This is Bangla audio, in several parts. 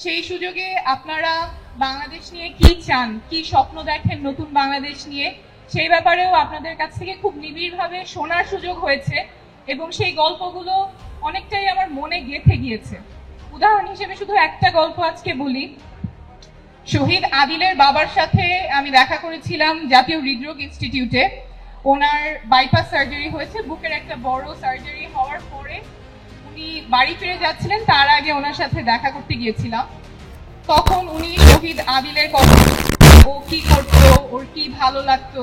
সেই সুযোগে আপনারা বাংলাদেশ নিয়ে কি চান, কি স্বপ্ন দেখেন নতুন বাংলাদেশ নিয়ে, সেই ব্যাপারেও আপনাদের কাছ থেকে খুব নিবিড়ভাবে শোনার সুযোগ হয়েছে এবং সেই গল্পগুলো অনেকটাই আমার মনে গেঁথে গিয়েছে। উদাহরণ হিসেবে শুধু একটা গল্প আজকে বলি। শহীদ আদিলের বাবার সাথে আমি দেখা করেছিলাম জাতীয় হৃদরোগ ইনস্টিটিউটে। ওনার বাইপাস সার্জারি হয়েছে, বুকের একটা বড় সার্জারি হওয়ার পরে উনি বাড়ি ফিরে যাচ্ছিলেন, তার আগে ওনার সাথে দেখা করতে গিয়েছিলাম। তখন উনি শহীদ আদিলের কথা, ও কি করতো, ওর কি ভালো লাগতো,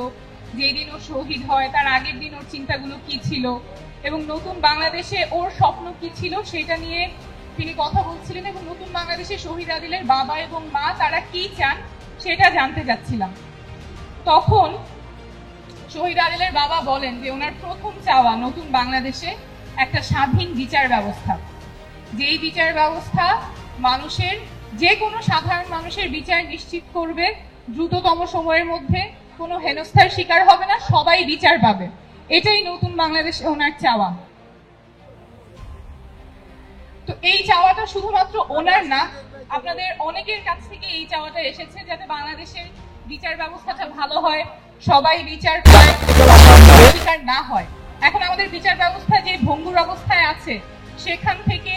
যেই দিন ও শহীদ হয় তার আগের দিন ওর চিন্তাগুলো কি ছিল এবং নতুন বাংলাদেশে ওর স্বপ্ন কি ছিল সেটা নিয়ে তিনি কথা বলছিলেন এবং নতুন বাংলাদেশে শহীদ আদিলের বাবা এবং মা তারা কি চান সেটা জানতে যাচ্ছিলাম। তখন শহীদ আদিলের বাবা বলেন যে ওনার প্রথম চাওয়া নতুন বাংলাদেশে একটা স্বাধীন বিচার ব্যবস্থা, যেই বিচার ব্যবস্থা মানুষের, যে কোনো সাধারণ মানুষের বিচার নিশ্চিত করবে, দ্রুততম সময়ের মধ্যে কোনো হেনস্থার শিকার হবে না, সবাই বিচার পাবে। এটাই নতুন বাংলাদেশে ওনার চাওয়া। তো এই চাওয়াটা শুধুমাত্র ওনার না, আপনাদের অনেকের কাছ থেকে এই চাওয়াটা এসেছে যাতে বাংলাদেশের বিচার ব্যবস্থাটা ভালো হয়, সবাই বিচার পায়, বিচার না হয়। এখন আমাদের বিচার ব্যবস্থা যে ভঙ্গুর অবস্থায় আছে, সেখান থেকে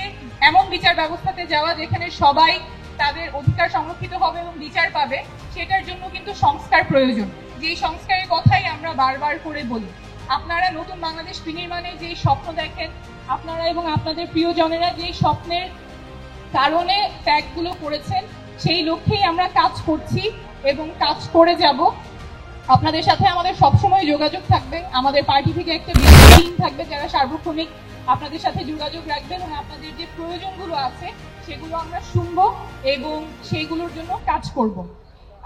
এমন বিচার ব্যবস্থাতে যাওয়া যেখানে সবাই তাদের অধিকার সংরক্ষিত হবে এবং বিচার পাবে, সেটার জন্য কিন্তু সংস্কার প্রয়োজন। যেই সংস্কারের কথাই আমরা বারবার করে বলি। আপনারা নতুন বাংলাদেশ বিনির্মাণে যেই স্বপ্ন দেখেন, আপনারা এবং আপনাদের প্রিয়জনেরা যেই স্বপ্নের কারণে ত্যাগগুলো করেছেন, সেই লক্ষ্যেই আমরা কাজ করছি এবং কাজ করে যাব। আপনাদের সাথে আমাদের সবসময় যোগাযোগ থাকবে। আমাদের পার্টি থেকে একটা টিম থাকবে যারা সার্বক্ষণিক আপনাদের সাথে যোগাযোগ রাখবেন এবং আপনাদের যে প্রয়োজনগুলো আছে সেগুলো আমরা শুনবো এবং সেইগুলোর জন্য কাজ করব।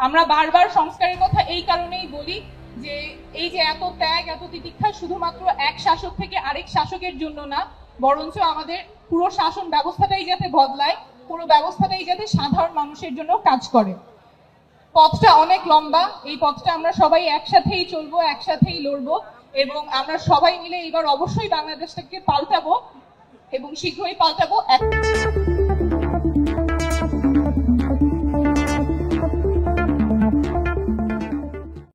আমরা বারবার সংস্কারের কথা এই কারণেই বলি যে এই যে এত ত্যাগ, এত তিতিক্ষা শুধুমাত্র এক শাসক থেকে আরেক শাসকের জন্য না, বরঞ্চ আমাদের পুরো শাসন ব্যবস্থাটাই যাতে বদলায়, পুরো ব্যবস্থাটাই যাতে সাধারণ মানুষের জন্য কাজ করে। পথটা অনেক লম্বা, এই পথটা আমরা সবাই একসাথেই চলবো, একসাথেই লড়বো এবং আমরা সবাই মিলে এবার অবশ্যই বাংলাদেশটাকে পাল্টাবো এবং শীঘ্রই পাল্টাবো।